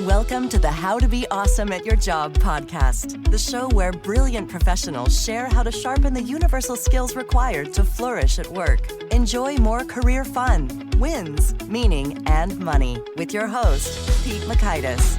Welcome to the How to Be Awesome at Your Job podcast, the show where brilliant professionals share how to sharpen the universal skills required to flourish at work. Enjoy more career fun, wins, meaning, and money with your host, Pete Makaitis.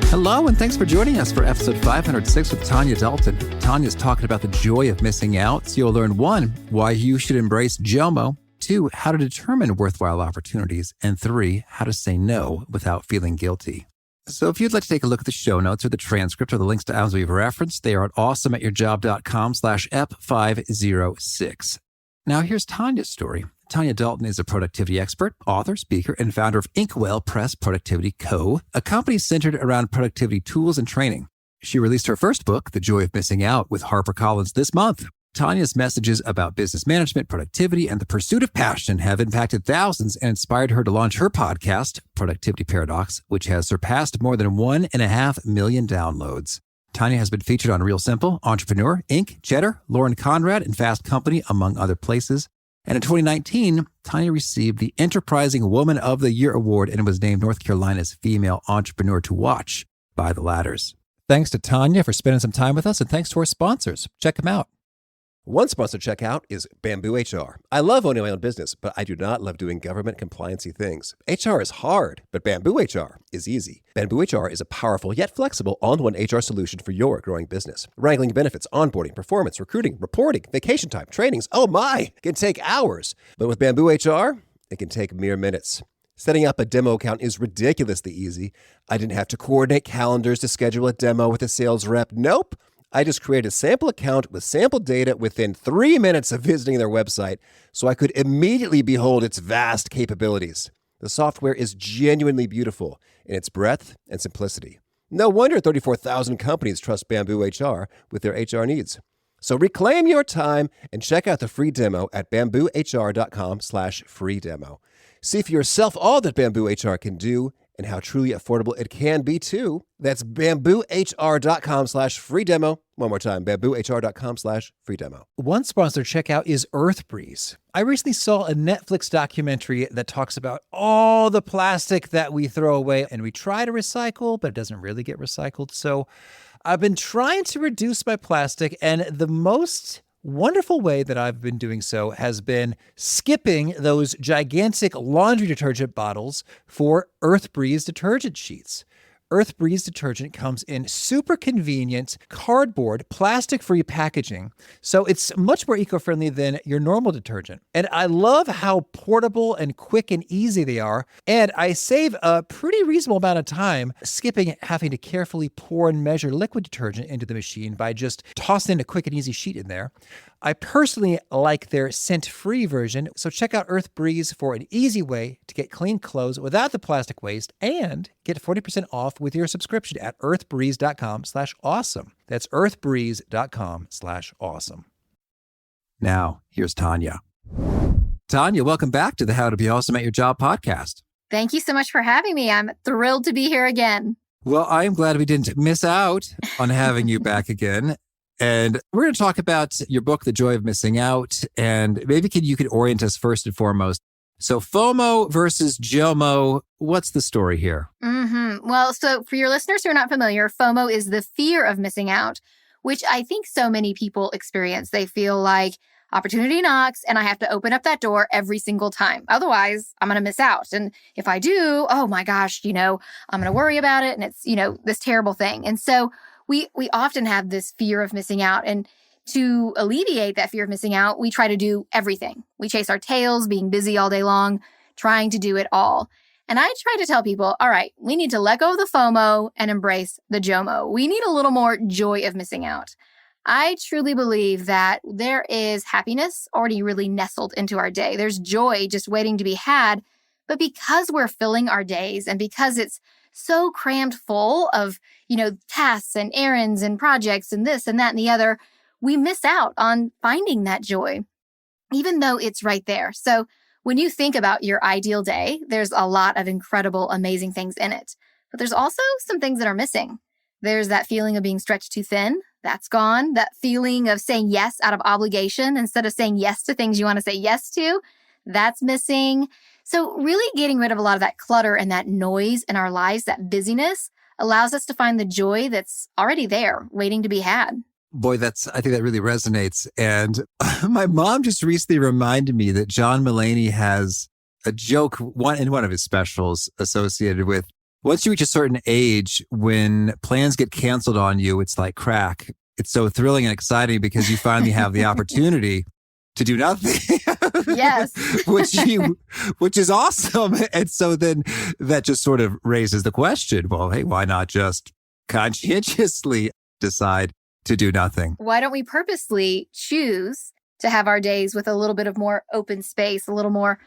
Hello, and thanks for joining us for episode 506 with Tonya Dalton. Tonya's talking about the joy of missing out, so you'll learn 1, why you should embrace JOMO, 2, how to determine worthwhile opportunities, and 3, how to say no without feeling guilty. So if you'd like to take a look at the show notes or the transcript or the links to items we've referenced, they are at awesomeatyourjob.com/ep506. Now here's Tonya's story. Tonya Dalton is a productivity expert, author, speaker, and founder of inkWELL Press Productivity Co., a company centered around productivity tools and training. She released her first book, The Joy of Missing Out, with Harper Collins this month. Tonya's messages about business management, productivity, and the pursuit of passion have impacted thousands and inspired her to launch her podcast, Productivity Paradox, which has surpassed more than 1.5 million downloads. Tonya has been featured on Real Simple, Entrepreneur, Inc., Cheddar, Lauren Conrad, and Fast Company, among other places. And in 2019, Tonya received the Enterprising Woman of the Year award and was named North Carolina's Female Entrepreneur to Watch by The Ladders. Thanks to Tonya for spending some time with us, and thanks to our sponsors. Check them out. One sponsor to check out is Bamboo HR. I love owning my own business, but I do not love doing government compliancy things. HR is hard, but Bamboo HR is easy. Bamboo HR is a powerful yet flexible all-in-one HR solution for your growing business. Wrangling benefits, onboarding, performance, recruiting, reporting, vacation time, trainings, oh my, can take hours. But with Bamboo HR, it can take mere minutes. Setting up a demo account is ridiculously easy. I didn't have to coordinate calendars to schedule a demo with a sales rep. Nope. I just created a sample account with sample data within 3 minutes of visiting their website, so I could immediately behold its vast capabilities. The software is genuinely beautiful in its breadth and simplicity. No wonder 34,000 companies trust Bamboo HR with their HR needs. So reclaim your time and check out the free demo at bamboohr.com/free demo. See for yourself all that Bamboo HR can do and how truly affordable it can be too. That's bamboohr.com/free demo. One more time, bamboohr.com/free demo. One sponsor to check out is EarthBreeze. I recently saw a Netflix documentary that talks about all the plastic that we throw away and we try to recycle, but it doesn't really get recycled. So I've been trying to reduce my plastic, and the most wonderful way that I've been doing so has been skipping those gigantic laundry detergent bottles for EarthBreeze detergent sheets. EarthBreeze detergent comes in super convenient cardboard, plastic-free packaging, so it's much more eco-friendly than your normal detergent. And I love how portable and quick and easy they are, and I save a pretty reasonable amount of time skipping having to carefully pour and measure liquid detergent into the machine by just tossing in a quick and easy sheet in there. I personally like their scent-free version, so check out EarthBreeze for an easy way to get clean clothes without the plastic waste and get 40% off with your subscription at earthbreeze.com/awesome. That's earthbreeze.com/awesome. Now, here's Tonya. Tonya, welcome back to the How to Be Awesome at Your Job podcast. Thank you so much for having me. I'm thrilled to be here again. Well, I'm glad we didn't miss out on having you back again. And we're going to talk about your book, The Joy of Missing Out, and maybe you could orient us first and foremost. So FOMO versus JOMO, what's the story here? Well, so for your listeners who are not familiar, FOMO is the fear of missing out, which I think so many people experience. They feel like opportunity knocks and I have to open up that door every single time. Otherwise, I'm going to miss out. And if I do, oh my gosh, I'm going to worry about it. And it's, this terrible thing. And so we often have this fear of missing out. And to alleviate that fear of missing out, we try to do everything. We chase our tails, being busy all day long, trying to do it all. And I try to tell people, all right, we need to let go of the FOMO and embrace the JOMO. We need a little more joy of missing out. I truly believe that there is happiness already really nestled into our day. There's joy just waiting to be had. But because we're filling our days and because it's so crammed full of, tasks and errands and projects and this and that and the other, we miss out on finding that joy, even though it's right there. So when you think about your ideal day, there's a lot of incredible, amazing things in it. But there's also some things that are missing. There's that feeling of being stretched too thin. That's gone. That feeling of saying yes out of obligation instead of saying yes to things you want to say yes to. That's missing. So really getting rid of a lot of that clutter and that noise in our lives, that busyness, allows us to find the joy that's already there, waiting to be had. Boy, I think that really resonates. And my mom just recently reminded me that John Mulaney has a joke in one of his specials associated with, once you reach a certain age, when plans get canceled on you, it's like crack. It's so thrilling and exciting because you finally have the opportunity to do nothing. Yes. which is awesome. And so then that just sort of raises the question, well, hey, why not just conscientiously decide to do nothing? Why don't we purposely choose to have our days with a little bit of more open space, a little more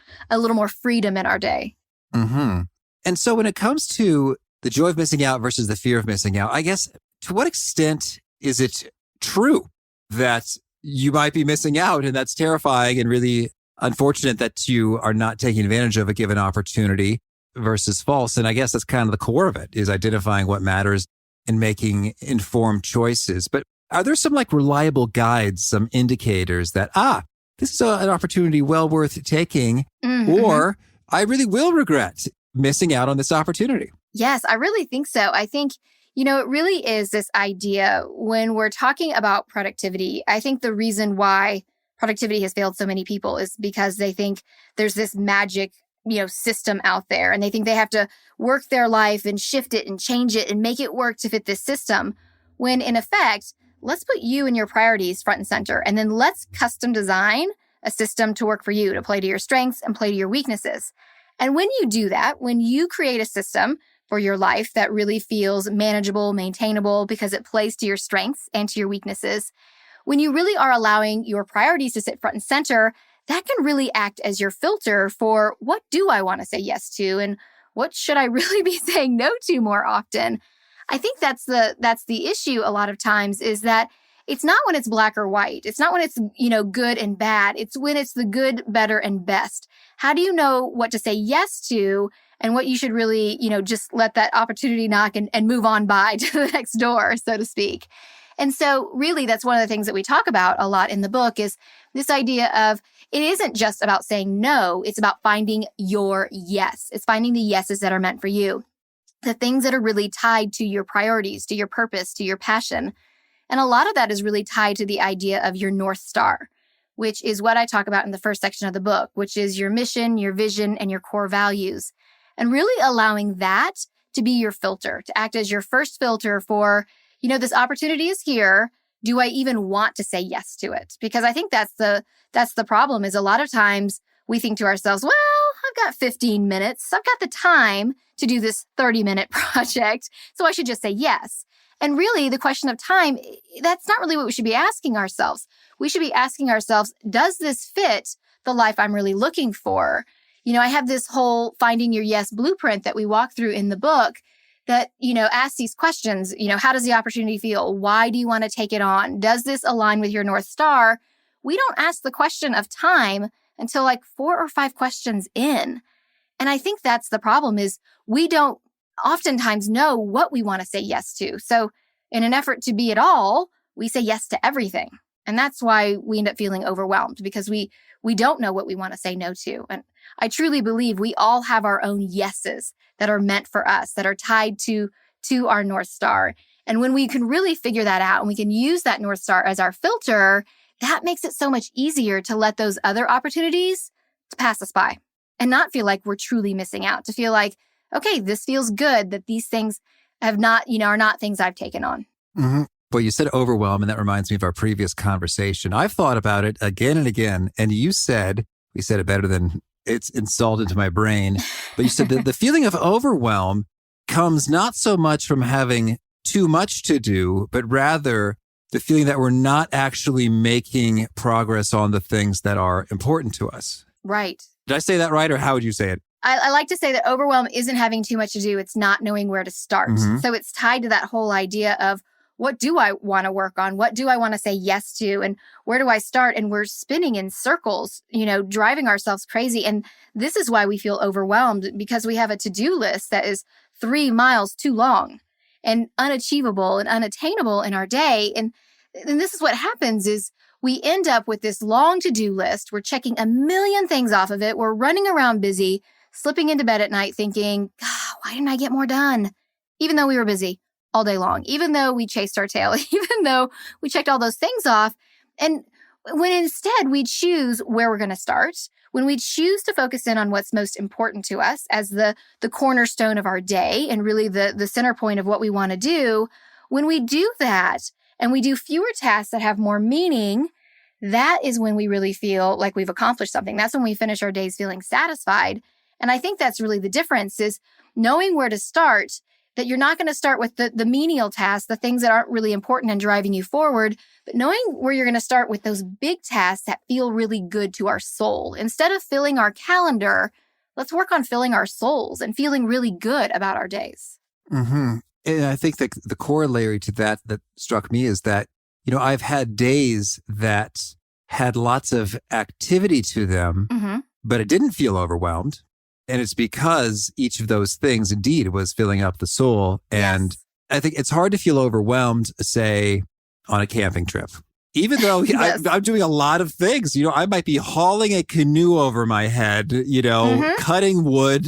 freedom in our day? Mm-hmm. And so when it comes to the joy of missing out versus the fear of missing out, I guess, to what extent is it true that you might be missing out, and that's terrifying and really unfortunate that you are not taking advantage of a given opportunity, versus false? And I guess that's kind of the core of it, is identifying what matters and making informed choices. But are there some reliable guides, some indicators that, this is an opportunity well worth taking, or I really will regret missing out on this opportunity? Yes, I really think so. I think, it really is this idea when we're talking about productivity. I think the reason why productivity has failed so many people is because they think there's this magic, system out there, and they think they have to work their life and shift it and change it and make it work to fit this system. When in effect, let's put you and your priorities front and center, and then let's custom design a system to work for you, to play to your strengths and play to your weaknesses. And when you do that, when you create a system for your life that really feels manageable, maintainable, because it plays to your strengths and to your weaknesses, when you really are allowing your priorities to sit front and center, that can really act as your filter for what do I want to say yes to and what should I really be saying no to more often. I think that's the issue a lot of times, is that it's not when it's black or white. It's not when it's, good and bad. It's when it's the good, better, and best. How do you know what to say yes to and what you should really, just let that opportunity knock and move on by to the next door, so to speak? And so really, that's one of the things that we talk about a lot in the book, is this idea of it isn't just about saying no. It's about finding your yes. It's finding the yeses that are meant for you, the things that are really tied to your priorities, to your purpose, to your passion. And a lot of that is really tied to the idea of your North Star, which is what I talk about in the first section of the book, which is your mission, your vision, and your core values. And really allowing that to be your filter, to act as your first filter for, this opportunity is here. Do I even want to say yes to it? Because I think that's the problem, is a lot of times we think to ourselves, well, I've got 15 minutes. I've got the time to do this 30-minute project, so I should just say yes. And really, the question of time, that's not really what we should be asking ourselves. We should be asking ourselves, does this fit the life I'm really looking for? I have this whole finding your yes blueprint that we walk through in the book that, asks these questions. How does the opportunity feel? Why do you want to take it on? Does this align with your North Star? We don't ask the question of time until 4 or 5 questions in. And I think that's the problem, is we don't oftentimes know what we want to say yes to. So in an effort to be it all, we say yes to everything. And that's why we end up feeling overwhelmed, because we don't know what we want to say no to. And I truly believe we all have our own yeses that are meant for us, that are tied to our North Star. And when we can really figure that out and we can use that North Star as our filter, that makes it so much easier to let those other opportunities to pass us by and not feel like we're truly missing out, to feel like, okay, this feels good, that these things have not, are not things I've taken on. Mm-hmm. Well, you said overwhelm, and that reminds me of our previous conversation. I've thought about it again and again, and we said it better than it's installed into my brain, but you said that the feeling of overwhelm comes not so much from having too much to do, but rather the feeling that we're not actually making progress on the things that are important to us. Right. Did I say that right, or how would you say it? I like to say that overwhelm isn't having too much to do. It's not knowing where to start. Mm-hmm. So it's tied to that whole idea of, what do I want to work on? What do I want to say yes to? And where do I start? And we're spinning in circles, driving ourselves crazy. And this is why we feel overwhelmed, because we have a to-do list that is 3 miles too long and unachievable and unattainable in our day. And this is what happens, is we end up with this long to-do list. We're checking a million things off of it. We're running around busy, slipping into bed at night thinking, God, why didn't I get more done? Even though we were busy all day long, even though we chased our tail, even though we checked all those things off. And when instead we choose where we're going to start, when we choose to focus in on what's most important to us as the cornerstone of our day and really the center point of what we want to do, when we do that and we do fewer tasks that have more meaning, that is when we really feel like we've accomplished something. That's when we finish our days feeling satisfied. And I think that's really the difference, is knowing where to start, that you're not going to start with the menial tasks, the things that aren't really important and driving you forward, but knowing where you're going to start with those big tasks that feel really good to our soul. Instead of filling our calendar, let's work on filling our souls and feeling really good about our days. Mm-hmm. And I think that the corollary to that struck me is that, I've had days that had lots of activity to them, but it didn't feel overwhelmed. And it's because each of those things indeed was filling up the soul. And I think it's hard to feel overwhelmed, say, on a camping trip. Even though I'm doing a lot of things, I might be hauling a canoe over my head, cutting wood,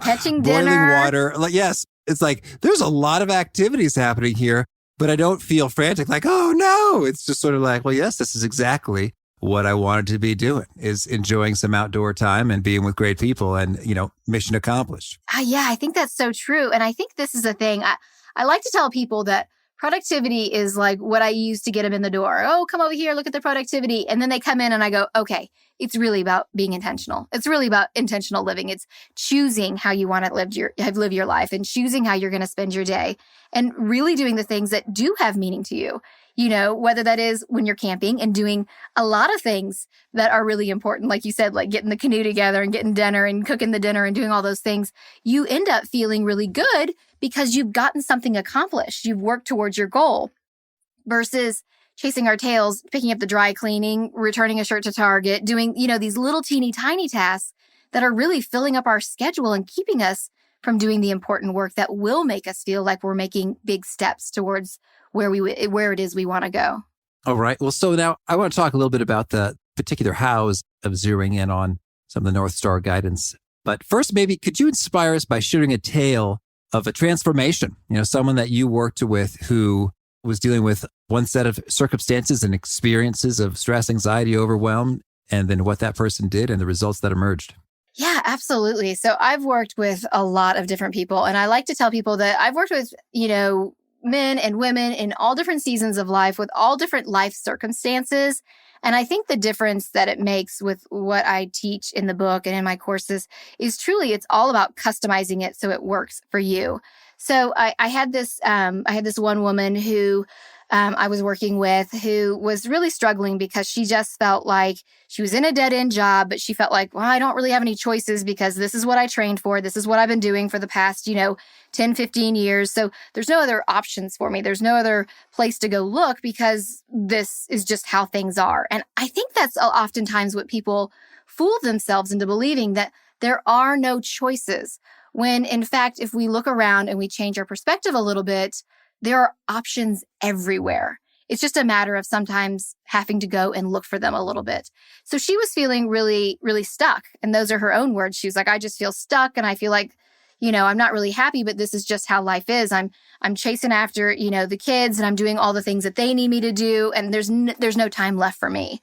catching boiling dinner, water. Yes, it's like there's a lot of activities happening here, but I don't feel frantic like, oh no. It's just sort of like, well, yes, this is exactly what I wanted to be doing, is enjoying some outdoor time and being with great people and, mission accomplished. Yeah, I think that's so true. And I think this is a thing. I like to tell people that productivity is like what I use to get them in the door. Oh, come over here, look at the productivity. And then they come in and I go, okay, it's really about being intentional. It's really about intentional living. It's choosing how you want to live your life and choosing how you're going to spend your day and really doing the things that do have meaning to you. Whether that is when you're camping and doing a lot of things that are really important, like you said, like getting the canoe together and getting dinner and cooking the dinner and doing all those things, you end up feeling really good because you've gotten something accomplished. You've worked towards your goal versus chasing our tails, picking up the dry cleaning, returning a shirt to Target, doing, these little teeny tiny tasks that are really filling up our schedule and keeping us from doing the important work that will make us feel like we're making big steps towards where it is we want to go. All right. Well, so now I want to talk a little bit about the particular hows of zeroing in on some of the North Star guidance. But first, maybe could you inspire us by sharing a tale of a transformation? Someone that you worked with who was dealing with one set of circumstances and experiences of stress, anxiety, overwhelm, and then what that person did and the results that emerged. Yeah, absolutely. So I've worked with a lot of different people, and I like to tell people that I've worked with, men and women in all different seasons of life with all different life circumstances. And I think the difference that it makes with what I teach in the book and in my courses is truly, it's all about customizing it so it works for you. So I had this one woman who I was working with who was really struggling because she just felt like she was in a dead-end job, but she felt like, well, I don't really have any choices because this is what I trained for. This is what I've been doing for the past, 10, 15 years. So there's no other options for me. There's no other place to go look because this is just how things are. And I think that's oftentimes what people fool themselves into believing, that there are no choices. When in fact, if we look around and we change our perspective a little bit, there are options everywhere. It's just a matter of sometimes having to go and look for them a little bit. So she was feeling really, really stuck. And those are her own words. She was like, I just feel stuck and I feel like, I'm not really happy, but this is just how life is. I'm chasing after, the kids and I'm doing all the things that they need me to do. And there's no time left for me.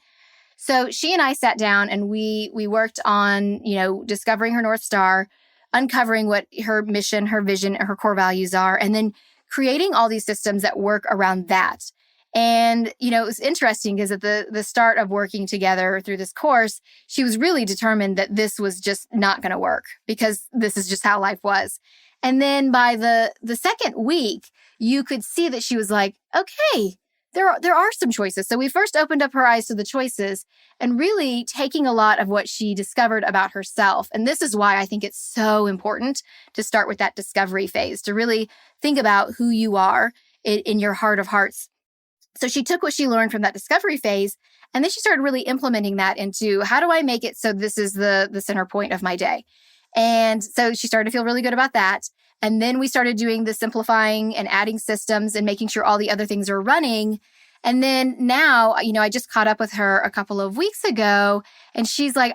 So she and I sat down and we worked on, discovering her North Star, uncovering what her mission, her vision, her core values are, and then creating all these systems that work around that. And, it was interesting because at the start of working together through this course, she was really determined that this was just not going to work because this is just how life was. And then by the second week, you could see that she was like, okay, there are some choices. So we first opened up her eyes to the choices and really taking a lot of what she discovered about herself. And this is why I think it's so important to start with that discovery phase, to really think about who you are in your heart of hearts. So she took what she learned from that discovery phase, and then she started really implementing that into how do I make it so this is the center point of my day. And so she started to feel really good about that. And then we started doing the simplifying and adding systems and making sure all the other things are running. And then now, I just caught up with her a couple of weeks ago and she's like,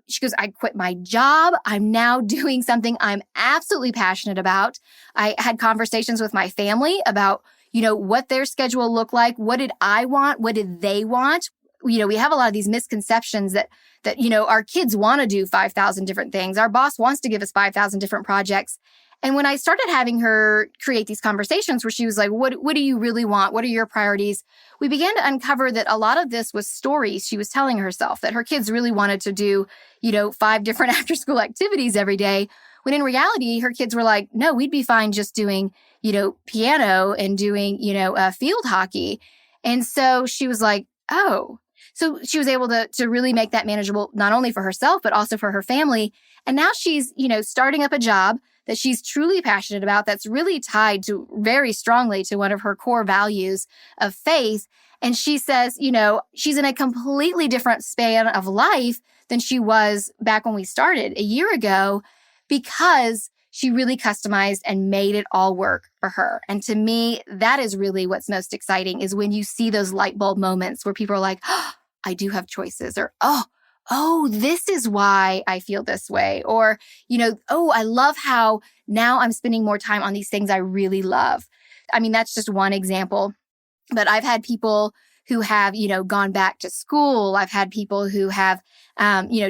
she goes, I quit my job. I'm now doing something I'm absolutely passionate about. I had conversations with my family about, what their schedule looked like. What did I want? What did they want? We have a lot of these misconceptions that our kids want to do 5,000 different things. Our boss wants to give us 5,000 different projects. And when I started having her create these conversations where she was like, what do you really want? What are your priorities? We began to uncover that a lot of this was stories she was telling herself, that her kids really wanted to do, 5 different after school activities every day. When in reality, her kids were like, no, we'd be fine just doing, piano and doing, field hockey. And so she was like, oh. So she was able to really make that manageable, not only for herself, but also for her family. And now she's, starting up a job that she's truly passionate about, that's really tied to very strongly to one of her core values of faith. And she says, she's in a completely different span of life than she was back when we started a year ago, because she really customized and made it all work for her. And to me, that is really what's most exciting, is when you see those light bulb moments where people are like, oh, I do have choices, or, oh, this is why I feel this way. Or, I love how now I'm spending more time on these things I really love. I mean, that's just one example. But I've had people who have, gone back to school. I've had people who have,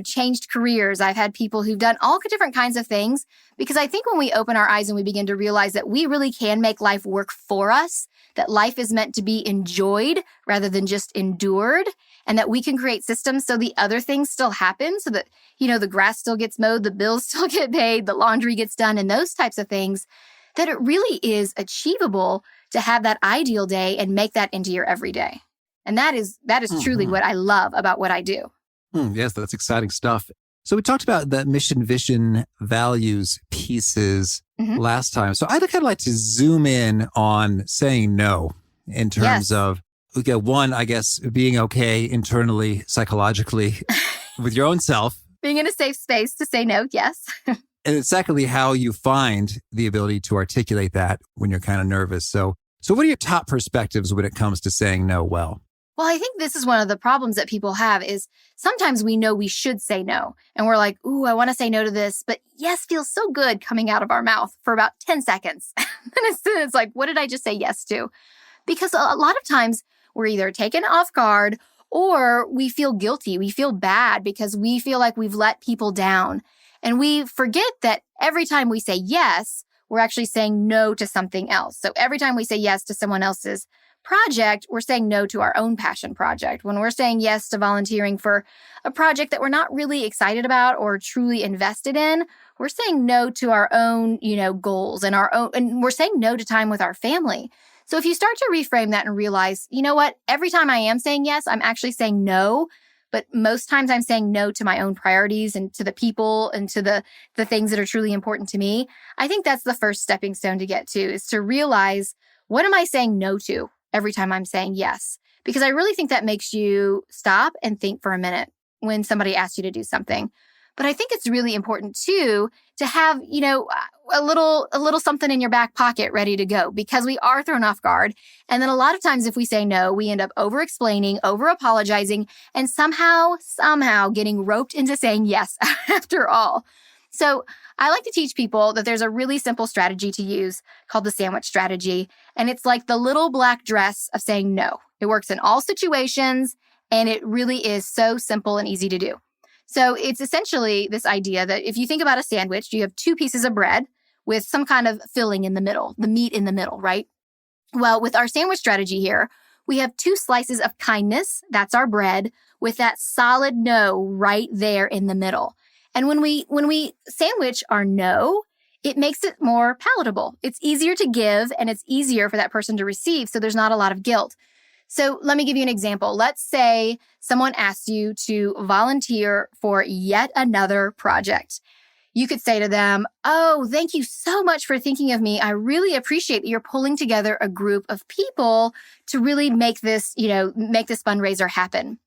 changed careers. I've had people who've done all different kinds of things, because I think when we open our eyes and we begin to realize that we really can make life work for us, that life is meant to be enjoyed rather than just endured, and that we can create systems so the other things still happen, so that, the grass still gets mowed, the bills still get paid, the laundry gets done, and those types of things, that it really is achievable to have that ideal day and make that into your everyday. And that is truly what I love about what I do. Yes, that's exciting stuff. So we talked about the mission, vision, values pieces last time. So I'd kind of like to zoom in on saying no in terms of, one, I guess, being okay internally, psychologically with your own self. Being in a safe space to say no, yes. And then secondly, how you find the ability to articulate that when you're kind of nervous. So what are your top perspectives when it comes to saying no well? Well, I think this is one of the problems that people have, is sometimes we know we should say no. And we're like, ooh, I want to say no to this, but yes feels so good coming out of our mouth for about 10 seconds. And it's like, what did I just say yes to? Because a lot of times we're either taken off guard or we feel guilty. We feel bad because we feel like we've let people down. And we forget that every time we say yes, we're actually saying no to something else. So every time we say yes to someone else's project, we're saying no to our own passion project. When we're saying yes to volunteering for a project that we're not really excited about or truly invested in, we're saying no to our own, goals and and we're saying no to time with our family. So if you start to reframe that and realize, you know what, every time I am saying yes, I'm actually saying no. But most times I'm saying no to my own priorities and to the people and to the things that are truly important to me. I think that's the first stepping stone to get to, is to realize, what am I saying no to every time I'm saying yes? Because I really think that makes you stop and think for a minute when somebody asks you to do something. But I think it's really important too to have, a little something in your back pocket ready to go, because we are thrown off guard. And then a lot of times if we say no, we end up over-explaining, over-apologizing, and somehow getting roped into saying yes after all. So I like to teach people that there's a really simple strategy to use called the sandwich strategy. And it's like the little black dress of saying no. It works in all situations, and it really is so simple and easy to do. So it's essentially this idea that if you think about a sandwich, you have 2 pieces of bread with some kind of filling in the middle, the meat in the middle, right? Well, with our sandwich strategy here, we have 2 slices of kindness, that's our bread, with that solid no right there in the middle. And when we sandwich our no, it makes it more palatable. It's easier to give, and it's easier for that person to receive, so there's not a lot of guilt. So let me give you an example. Let's say someone asks you to volunteer for yet another project. You could say to them, oh, thank you so much for thinking of me. I really appreciate that you're pulling together a group of people to really make this fundraiser happen.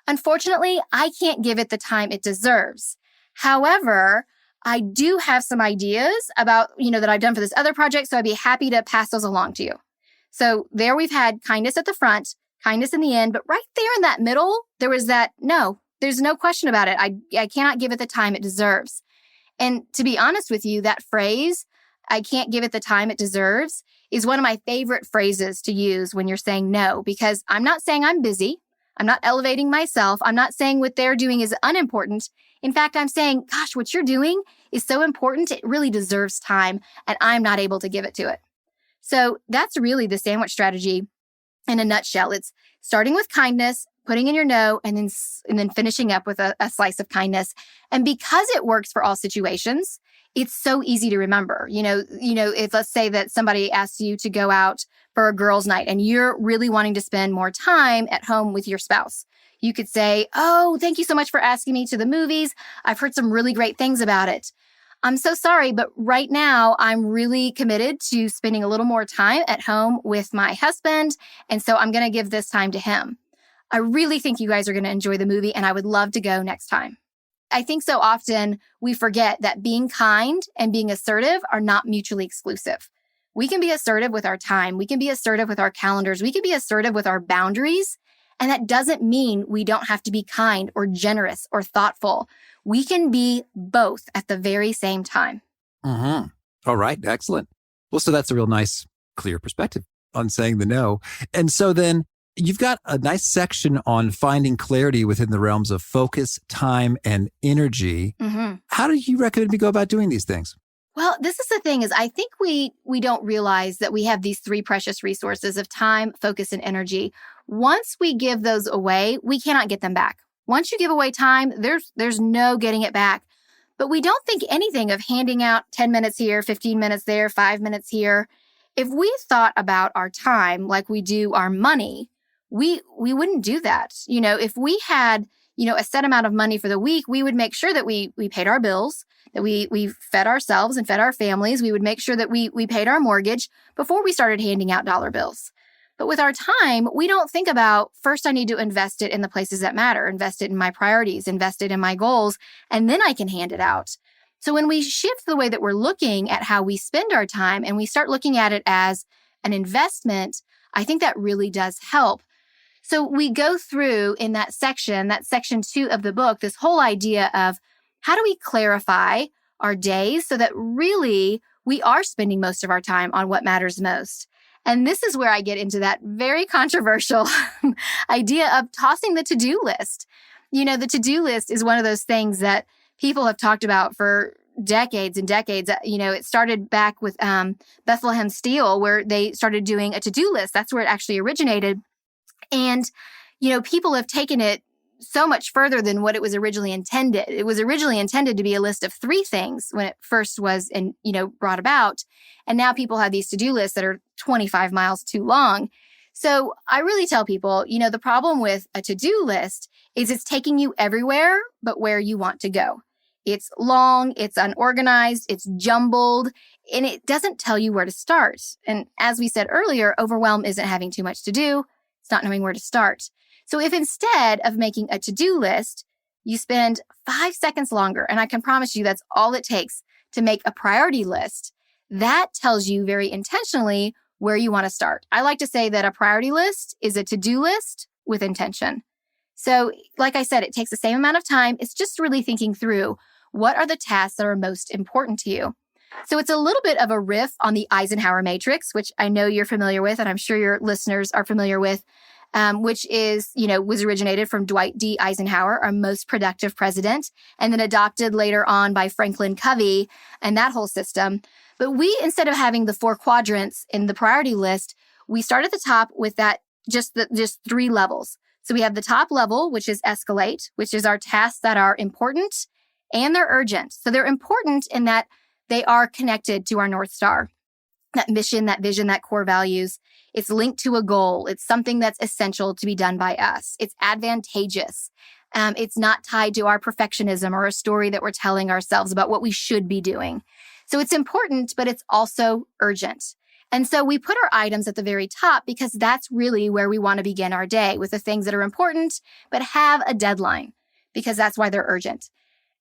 Unfortunately, I can't give it the time it deserves. However, I do have some ideas about, that I've done for this other project, so I'd be happy to pass those along to you. So there we've had kindness at the front, kindness in the end. But right there in that middle, there was that, no, there's no question about it. I cannot give it the time it deserves. And to be honest with you, that phrase, I can't give it the time it deserves, is one of my favorite phrases to use when you're saying no, because I'm not saying I'm busy. I'm not elevating myself. I'm not saying what they're doing is unimportant. In fact, I'm saying, gosh, what you're doing is so important. It really deserves time, and I'm not able to give it to it. So that's really the sandwich strategy in a nutshell. It's starting with kindness, putting in your no, and then finishing up with a slice of kindness. And because it works for all situations, it's so easy to remember. If let's say that somebody asks you to go out for a girls' night and you're really wanting to spend more time at home with your spouse, you could say, oh, thank you so much for asking me to the movies. I've heard some really great things about it. I'm so sorry, but right now I'm really committed to spending a little more time at home with my husband. And so I'm going to give this time to him. I really think you guys are going to enjoy the movie, and I would love to go next time. I think so often we forget that being kind and being assertive are not mutually exclusive. We can be assertive with our time. We can be assertive with our calendars. We can be assertive with our boundaries. And that doesn't mean we don't have to be kind or generous or thoughtful. We can be both at the very same time. Mm-hmm. All right. Excellent. Well, so that's a real nice, clear perspective on saying the no. And so then you've got a nice section on finding clarity within the realms of focus, time, and energy. Mm-hmm. How do you recommend we go about doing these things? Well, this is the thing is I think we don't realize that we have these three precious resources of time, focus, and energy. Once we give those away, we cannot get them back. Once you give away time, there's no getting it back. But we don't think anything of handing out 10 minutes here, 15 minutes there, 5 minutes here. If we thought about our time like we do our money, we wouldn't do that. If we had, a set amount of money for the week, we would make sure that we paid our bills, that we fed ourselves and fed our families. We would make sure that we paid our mortgage before we started handing out dollar bills. But with our time, we don't think about, first, I need to invest it in the places that matter, invest it in my priorities, invest it in my goals, and then I can hand it out. So when we shift the way that we're looking at how we spend our time and we start looking at it as an investment, I think that really does help. So we go through in that section 2 of the book, this whole idea of how do we clarify our days so that really we are spending most of our time on what matters most. And this is where I get into that very controversial idea of tossing the to-do list. The to-do list is one of those things that people have talked about for decades and decades. It started back with Bethlehem Steel, where they started doing a to-do list. That's where it actually originated. And, people have taken it so much further than what it was originally intended. It was originally intended to be a list of 3 things when it first was, brought about. And now people have these to-do lists that are 25 miles too long. So I really tell people, the problem with a to-do list is it's taking you everywhere but where you want to go. It's long, it's unorganized, it's jumbled, and it doesn't tell you where to start. And as we said earlier, overwhelm isn't having too much to do. It's not knowing where to start. So if instead of making a to-do list, you spend 5 seconds longer, and I can promise you that's all it takes to make a priority list, that tells you very intentionally where you want to start. I like to say that a priority list is a to-do list with intention. So like I said, it takes the same amount of time. It's just really thinking through what are the tasks that are most important to you. So it's a little bit of a riff on the Eisenhower matrix, which I know you're familiar with, and I'm sure your listeners are familiar with, which is, was originated from Dwight D. Eisenhower, our most productive president, and then adopted later on by Franklin Covey and that whole system. But we, instead of having the 4 quadrants in the priority list, we start at the top with that just 3 levels. So we have the top level, which is escalate, which is our tasks that are important and they're urgent. So they're important in that they are connected to our North Star, that mission, that vision, that core values. It's linked to a goal. It's something that's essential to be done by us. It's advantageous. It's not tied to our perfectionism or a story that we're telling ourselves about what we should be doing. So it's important, but it's also urgent. And so we put our items at the very top because that's really where we want to begin our day, with the things that are important, but have a deadline, because that's why they're urgent.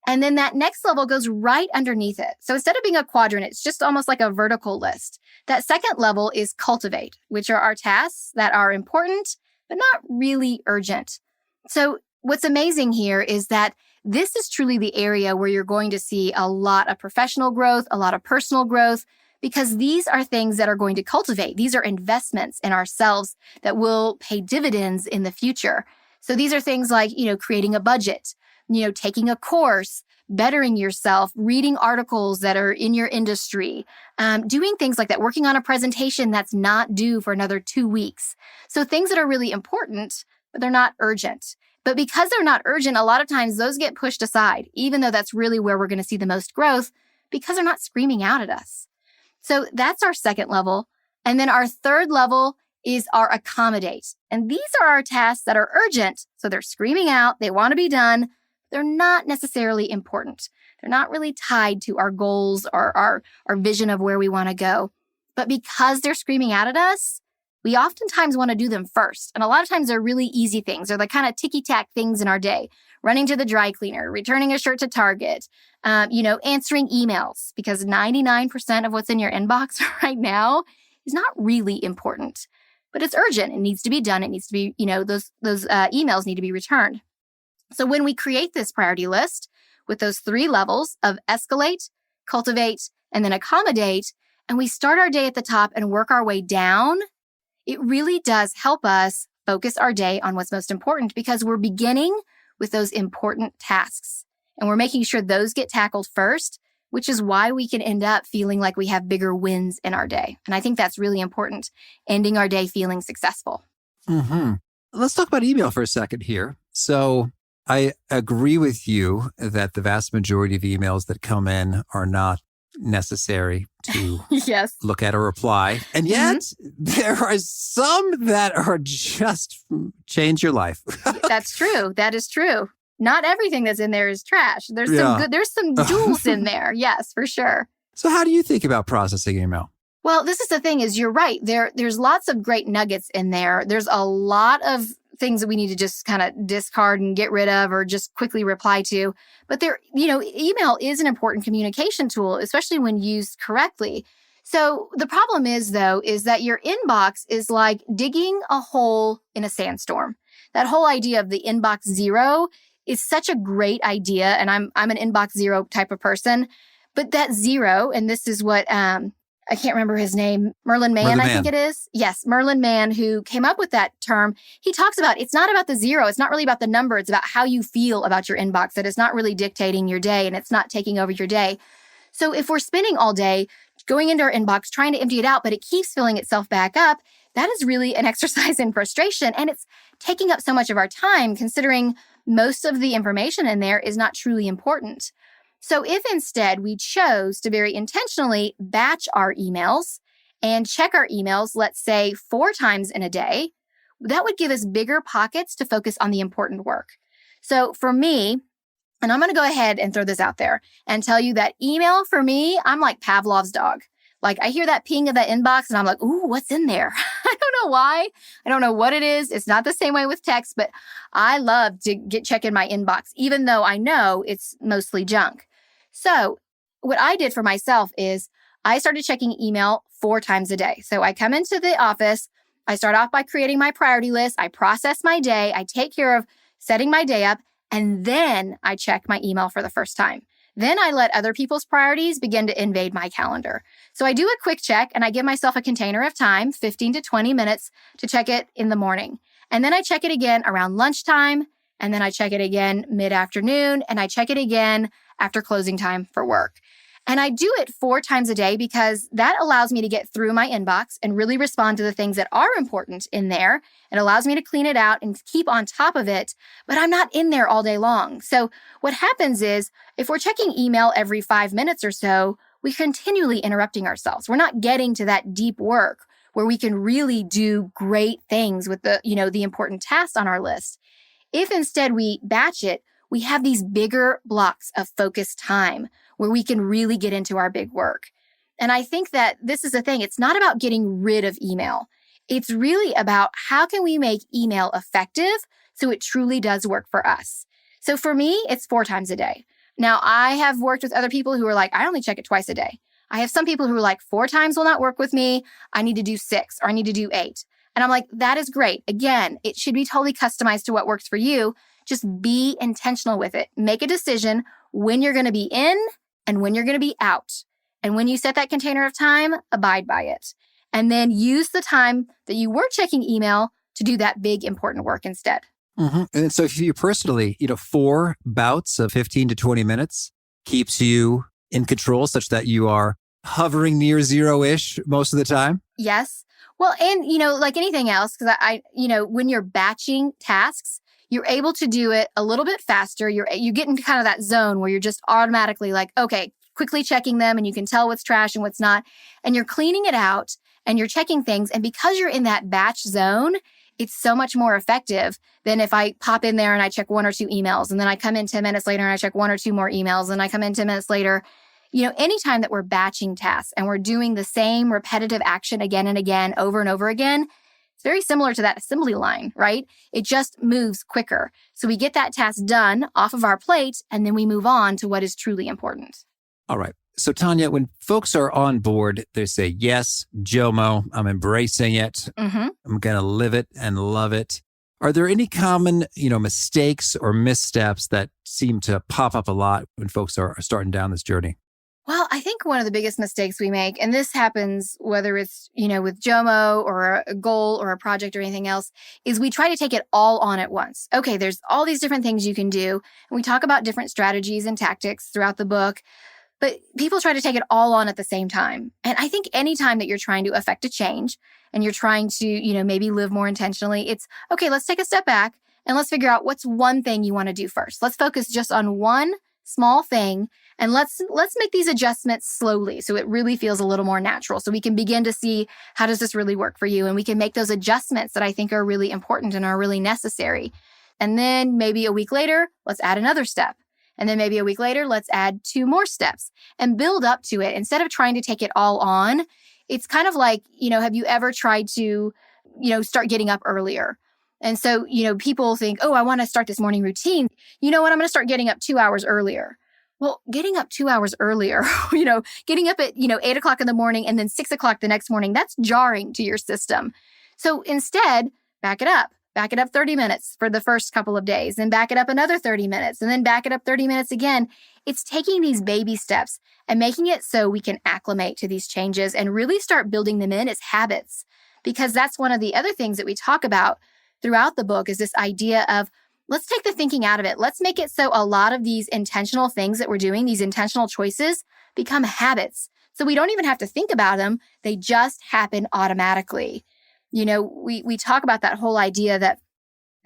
And then that next level goes right underneath it. So instead of being a quadrant, it's just almost like a vertical list. That second level is cultivate, which are our tasks that are important, but not really urgent. So what's amazing here is that this is truly the area where you're going to see a lot of professional growth, a lot of personal growth, because these are things that are going to cultivate. These are investments in ourselves that will pay dividends in the future. So these are things like, creating a budget, taking a course, bettering yourself, reading articles that are in your industry, doing things like that, working on a presentation that's not due for another 2 weeks. So things that are really important, but they're not urgent. But because they're not urgent, a lot of times those get pushed aside, even though that's really where we're going to see the most growth, because they're not screaming out at us. So that's our second level. And then our third level is our accommodate. And these are our tasks that are urgent. So they're screaming out, they want to be done. They're not necessarily important. They're not really tied to our goals or our vision of where we want to go. But because they're screaming out at us, we oftentimes want to do them first. And a lot of times they're really easy things. They're the kind of ticky-tack things in our day. Running to the dry cleaner, returning a shirt to Target, answering emails, because 99% of what's in your inbox right now is not really important. But it's urgent. It needs to be done. It needs to be, those emails need to be returned. So when we create this priority list with those 3 levels of escalate, cultivate, and then accommodate, and we start our day at the top and work our way down, it really does help us focus our day on what's most important, because we're beginning with those important tasks and we're making sure those get tackled first, which is why we can end up feeling like we have bigger wins in our day. And I think that's really important, ending our day feeling successful. Mm-hmm. Let's talk about email for a second here. So I agree with you that the vast majority of emails that come in are not necessary to yes. look at or reply. And yet there are some that are just change your life. That's true. That is true. Not everything that's in there is trash. There's some jewels in there. Yes, for sure. So how do you think about processing email? Well, this is the thing is you're right. There's lots of great nuggets in there. There's a lot of things that we need to just kind of discard and get rid of or just quickly reply to. But email is an important communication tool, especially when used correctly. So the problem is that your inbox is like digging a hole in a sandstorm. That whole idea of the inbox zero is such a great idea. And I'm an inbox zero type of person. But that zero, and this is what I can't remember his name, Merlin Mann, I think it is. Yes, Merlin Mann, who came up with that term. He talks about it's not about the zero. It's not really about the number. It's about how you feel about your inbox, that it's not really dictating your day and it's not taking over your day. So if we're spending all day going into our inbox, trying to empty it out, but it keeps filling itself back up, that is really an exercise in frustration. And it's taking up so much of our time, considering most of the information in there is not truly important. So if instead we chose to very intentionally batch our emails and check our emails, let's say 4 times in a day, that would give us bigger pockets to focus on the important work. So for me, and I'm going to go ahead and throw this out there and tell you that email for me, I'm like Pavlov's dog. Like I hear that ping of that inbox and I'm like, ooh, what's in there? I don't know why. I don't know what it is. It's not the same way with text, but I love to check in my inbox, even though I know it's mostly junk. So what I did for myself is I started checking email 4 times a day. So I come into the office, I start off by creating my priority list, I process my day, I take care of setting my day up, and then I check my email for the first time. Then I let other people's priorities begin to invade my calendar. So I do a quick check and I give myself a container of time, 15 to 20 minutes, to check it in the morning. And then I check it again around lunchtime, and then I check it again mid-afternoon, and I check it again after closing time for work. And I do it 4 times a day because that allows me to get through my inbox and really respond to the things that are important in there. It allows me to clean it out and keep on top of it, but I'm not in there all day long. So what happens is if we're checking email every 5 minutes or so, we're continually interrupting ourselves. We're not getting to that deep work where we can really do great things with the important tasks on our list. If instead we batch it, we have these bigger blocks of focused time where we can really get into our big work. And I think that this is the thing. It's not about getting rid of email. It's really about how can we make email effective so it truly does work for us. So for me, it's 4 times a day. Now, I have worked with other people who are like, I only check it twice a day. I have some people who are like, 4 times will not work with me. I need to do 6 or I need to do 8. And I'm like, that is great. Again, it should be totally customized to what works for you. Just be intentional with it. Make a decision when you're going to be in and when you're going to be out. And when you set that container of time, abide by it. And then use the time that you were checking email to do that big, important work instead. Mm-hmm. And so if you personally, 4 bouts of 15 to 20 minutes keeps you in control such that you are hovering near zero-ish most of the time? Yes. Well, and, like anything else, because when you're batching tasks, you're able to do it a little bit faster. You get into kind of that zone where you're just automatically like, okay, quickly checking them, and you can tell what's trash and what's not. And you're cleaning it out and you're checking things. And because you're in that batch zone, it's so much more effective than if I pop in there and I check 1 or 2 emails, and then I come in 10 minutes later and I check 1 or 2 more emails, and I come in 10 minutes later. Anytime that we're batching tasks and we're doing the same repetitive action again and again, over and over again, it's very similar to that assembly line, right? It just moves quicker. So we get that task done off of our plate, and then we move on to what is truly important. All right. So Tonya, when folks are on board, they say, yes, JOMO, I'm embracing it. Mm-hmm. I'm going to live it and love it. Are there any common, mistakes or missteps that seem to pop up a lot when folks are starting down this journey? Well, I think one of the biggest mistakes we make, and this happens whether it's, with JOMO or a goal or a project or anything else, is we try to take it all on at once. Okay, there's all these different things you can do. And we talk about different strategies and tactics throughout the book, but people try to take it all on at the same time. And I think anytime that you're trying to affect a change and you're trying to, maybe live more intentionally, it's, okay, let's take a step back and let's figure out what's one thing you want to do first. Let's focus just on one small thing, and let's make these adjustments slowly so it really feels a little more natural, so we can begin to see how does this really work for you, and we can make those adjustments that I think are really important and are really necessary. And then maybe a week later, let's add another step. And then maybe a week later, let's add 2 more steps and build up to it. Instead of trying to take it all on, it's kind of like, have you ever tried to, start getting up earlier? And so, people think, oh, I want to start this morning routine. You know what? I'm going to start getting up 2 hours earlier. Well, getting up 2 hours earlier, getting up at, 8 o'clock in the morning and then 6 o'clock the next morning, that's jarring to your system. So instead, back it up 30 minutes for the first couple of days, then back it up another 30 minutes, and then back it up 30 minutes again. It's taking these baby steps and making it so we can acclimate to these changes and really start building them in as habits. Because that's one of the other things that we talk about throughout the book is this idea of, let's take the thinking out of it. Let's make it so a lot of these intentional things that we're doing, these intentional choices, become habits. So we don't even have to think about them. They just happen automatically. We talk about that whole idea that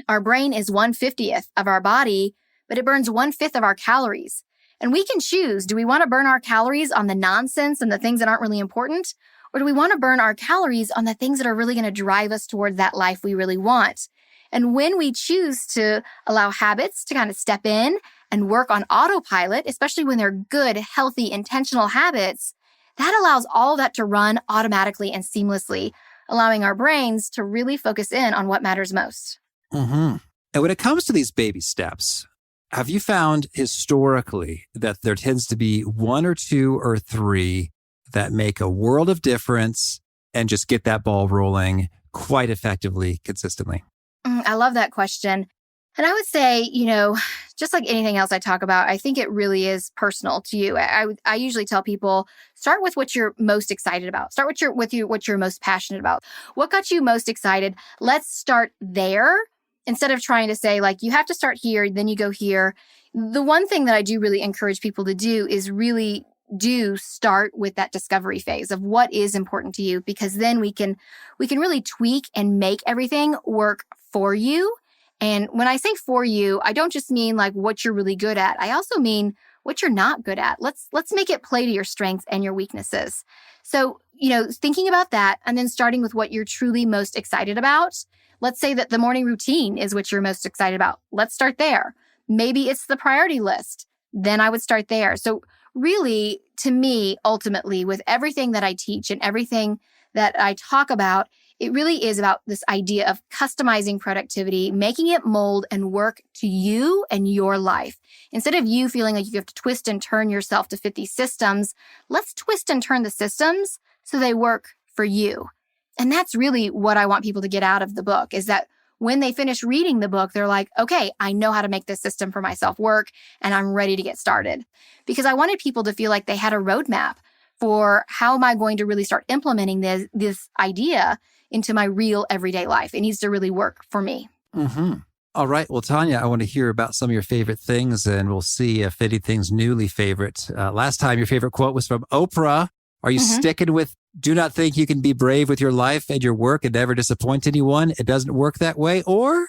our brain is 1/50th of our body, but it burns 1/5 of our calories. And we can choose, do we want to burn our calories on the nonsense and the things that aren't really important? Or do we want to burn our calories on the things that are really going to drive us towards that life we really want? And when we choose to allow habits to kind of step in and work on autopilot, especially when they're good, healthy, intentional habits, that allows all of that to run automatically and seamlessly, allowing our brains to really focus in on what matters most. Mm-hmm. And when it comes to these baby steps, have you found historically that there tends to be 1 or 2 or 3 that make a world of difference and just get that ball rolling quite effectively, consistently? I love that question. And I would say, just like anything else I talk about, I think it really is personal to you. I usually tell people, start with what you're most excited about. Start with what you're most passionate about. What got you most excited? Let's start there instead of trying to say, like, you have to start here, then you go here. The one thing that I do really encourage people to do is really do start with that discovery phase of what is important to you, because then we can really tweak and make everything work for you. And when I say for you, I don't just mean like what you're really good at. I also mean what you're not good at. Let's make it play to your strengths and your weaknesses. So, thinking about that and then starting with what you're truly most excited about. Let's say that the morning routine is what you're most excited about. Let's start there. Maybe it's the priority list. Then I would start there. So really, to me, ultimately, with everything that I teach and everything that I talk about, it really is about this idea of customizing productivity, making it mold and work to you and your life. Instead of you feeling like you have to twist and turn yourself to fit these systems, let's twist and turn the systems so they work for you. And that's really what I want people to get out of the book, is that when they finish reading the book, they're like, okay, I know how to make this system for myself work, and I'm ready to get started. Because I wanted people to feel like they had a roadmap for how am I going to really start implementing this idea into my real everyday life. It needs to really work for me. Mm-hmm. All right. Well, Tonya, I want to hear about some of your favorite things, and we'll see if anything's newly favorite. Last time, your favorite quote was from Oprah. Are you sticking with, do not think you can be brave with your life and your work and never disappoint anyone? It doesn't work that way. Or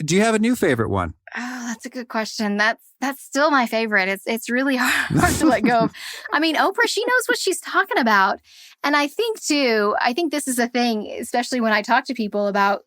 do you have a new favorite one? Oh, that's a good question. That's still my favorite. It's really hard to let go of. I mean, Oprah, she knows what she's talking about. And I think this is a thing, especially when I talk to people about,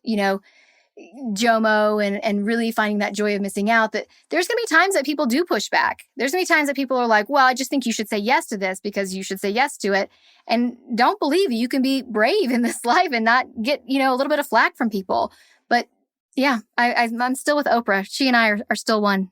JOMO and really finding that joy of missing out, that there's going to be times that people do push back. There's going to be times that people are like, well, I just think you should say yes to this because you should say yes to it. And don't believe you can be brave in this life and not get, a little bit of flack from people. But yeah, I'm still with Oprah. She and I are still one.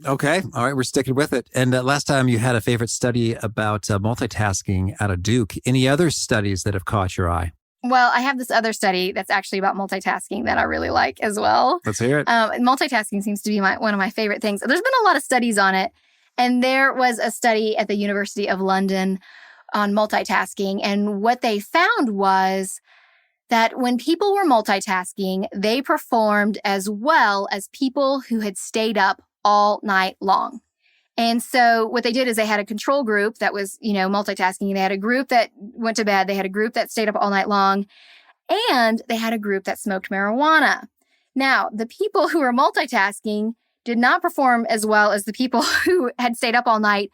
Okay. All right. We're sticking with it. And last time you had a favorite study about multitasking out of Duke. Any other studies that have caught your eye? Well, I have this other study that's actually about multitasking that I really like as well. Let's hear it. Multitasking seems to be one of my favorite things. There's been a lot of studies on it. And there was a study at the University of London on multitasking. And what they found was that when people were multitasking, they performed as well as people who had stayed up all night long. And so what they did is they had a control group that was, multitasking. They had a group that went to bed. They had a group that stayed up all night long. And they had a group that smoked marijuana. Now, the people who were multitasking did not perform as well as the people who had stayed up all night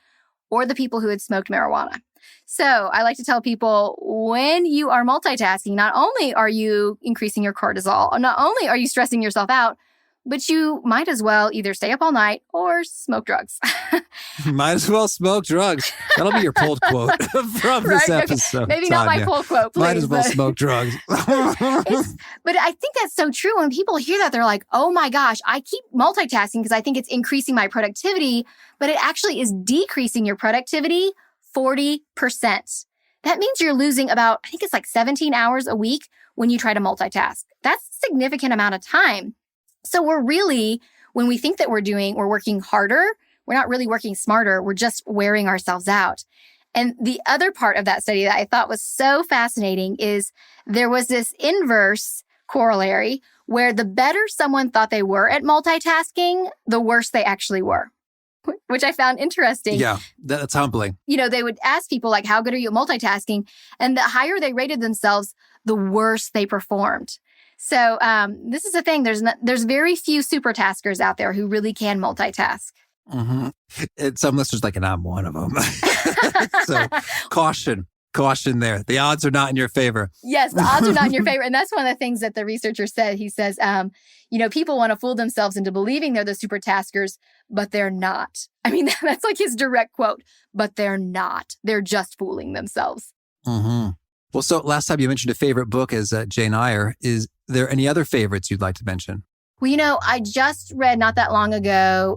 or the people who had smoked marijuana. So I like to tell people, when you are multitasking, not only are you increasing your cortisol, not only are you stressing yourself out, but you might as well either stay up all night or smoke drugs. Might as well smoke drugs. That'll be your pulled quote from this episode. Okay. Maybe not my pulled quote, please. Might as well smoke drugs. But I think that's so true. When people hear that, they're like, oh my gosh, I keep multitasking because I think it's increasing my productivity, but it actually is decreasing your productivity 40%. That means you're losing about, I think it's like 17 hours a week when you try to multitask. That's a significant amount of time. So we're really, when we think that we're working harder, we're not really working smarter. We're just wearing ourselves out. And the other part of that study that I thought was so fascinating is there was this inverse corollary where the better someone thought they were at multitasking, the worse they actually were, which I found interesting. Yeah, that's humbling. They would ask people like, how good are you at multitasking? And the higher they rated themselves, the worse they performed. So this is the thing. There's very few super taskers out there who really can multitask. Mm-hmm. Some listeners and I'm one of them. So caution there. The odds are not in your favor. Yes, the odds are not in your favor. And that's one of the things that the researcher said. He says, people want to fool themselves into believing they're the super taskers, but they're not. I mean, that's like his direct quote, but they're not. They're just fooling themselves. Mm-hmm. Well, so last time you mentioned a favorite book as Jane Eyre. Is there any other favorites you'd like to mention? Well, I just read not that long ago,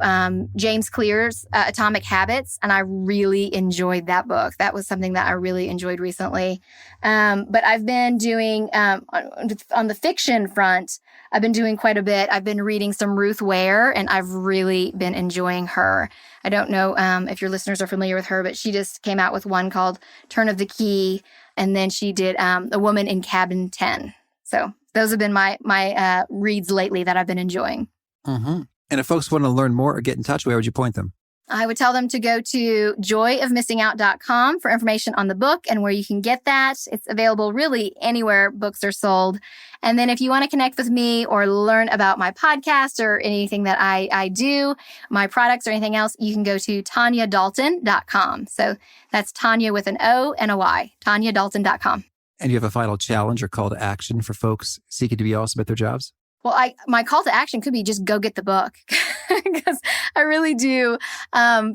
James Clear's Atomic Habits, and I really enjoyed that book. That was something that I really enjoyed recently. But I've been doing, on the fiction front, I've been doing quite a bit. I've been reading some Ruth Ware, and I've really been enjoying her. I don't know if your listeners are familiar with her, but she just came out with one called Turn of the Key, and then she did A Woman in Cabin 10. So those have been my reads lately that I've been enjoying. Mm-hmm. And if folks want to learn more or get in touch, where would you point them? I would tell them to go to joyofmissingout.com for information on the book and where you can get that. It's available really anywhere books are sold. And then if you want to connect with me or learn about my podcast or anything that I do, my products or anything else, you can go to TonyaDalton.com. So that's Tonya with an O and a Y, TonyaDalton.com. And you have a final challenge or call to action for folks seeking to be awesome at their jobs? Well, my call to action could be just go get the book. because I really do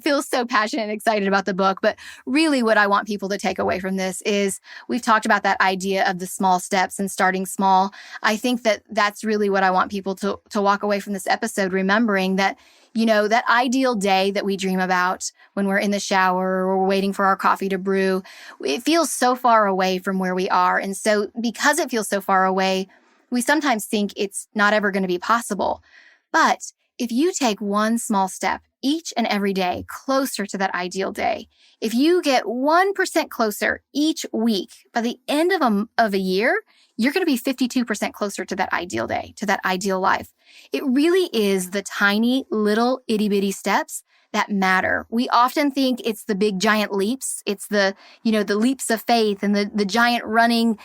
feel so passionate and excited about the book. But really what I want people to take away from this is we've talked about that idea of the small steps and starting small. I think that that's really what I want people to walk away from this episode, remembering that, you know, that ideal day that we dream about when we're in the shower or we're waiting for our coffee to brew, it feels so far away from where we are. And so because it feels so far away, we sometimes think it's not ever going to be possible. But if you take one small step each and every day closer to that ideal day, if you get 1% closer each week, by the end of a year, you're going to be 52% closer to that ideal day, to that ideal life. It really is the tiny little itty bitty steps that matter. We often think it's the big giant leaps. It's the leaps of faith and the giant running,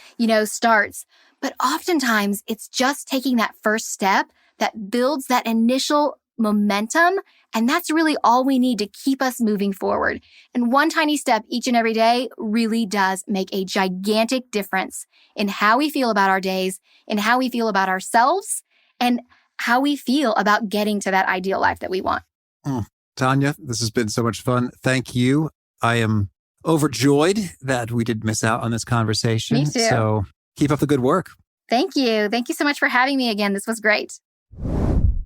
starts. But oftentimes it's just taking that first step that builds that initial momentum. And that's really all we need to keep us moving forward. And one tiny step each and every day really does make a gigantic difference in how we feel about our days, in how we feel about ourselves, and how we feel about getting to that ideal life that we want. Tonya, this has been so much fun. Thank you. I am overjoyed that we did miss out on this conversation. Me too. So keep up the good work. Thank you. Thank you so much for having me again. This was great.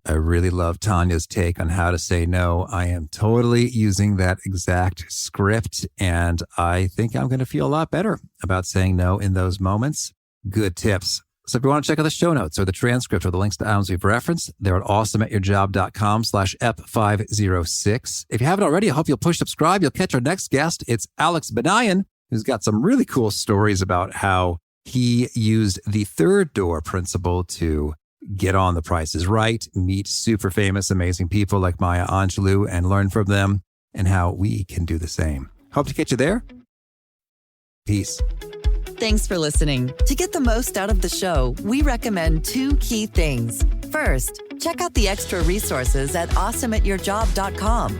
I really love Tanya's take on how to say no. I am totally using that exact script, and I think I'm going to feel a lot better about saying no in those moments. Good tips. So if you want to check out the show notes or the transcript or the links to items we've referenced, they're at awesomeatyourjob.com/ep506. If you haven't already, I hope you'll push subscribe. You'll catch our next guest. It's Alex Benayan, who's got some really cool stories about how he used the third door principle to get on The Price is Right, meet super famous, amazing people like Maya Angelou and learn from them, and how we can do the same. Hope to catch you there. Peace. Thanks for listening. To get the most out of the show, we recommend 2 key things. First, check out the extra resources at awesomeatyourjob.com.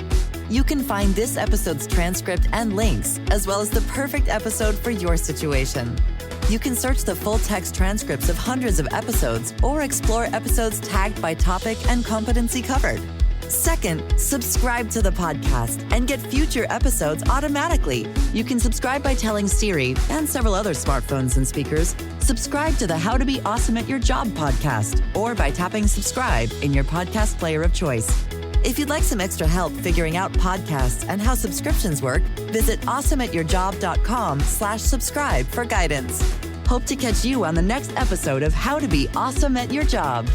You can find this episode's transcript and links, as well as the perfect episode for your situation. You can search the full-text transcripts of hundreds of episodes or explore episodes tagged by topic and competency covered. Second, subscribe to the podcast and get future episodes automatically. You can subscribe by telling Siri and several other smartphones and speakers, subscribe to the How to Be Awesome at Your Job podcast, or by tapping subscribe in your podcast player of choice. If you'd like some extra help figuring out podcasts and how subscriptions work, visit awesomeatyourjob.com/subscribe for guidance. Hope to catch you on the next episode of How to Be Awesome at Your Job.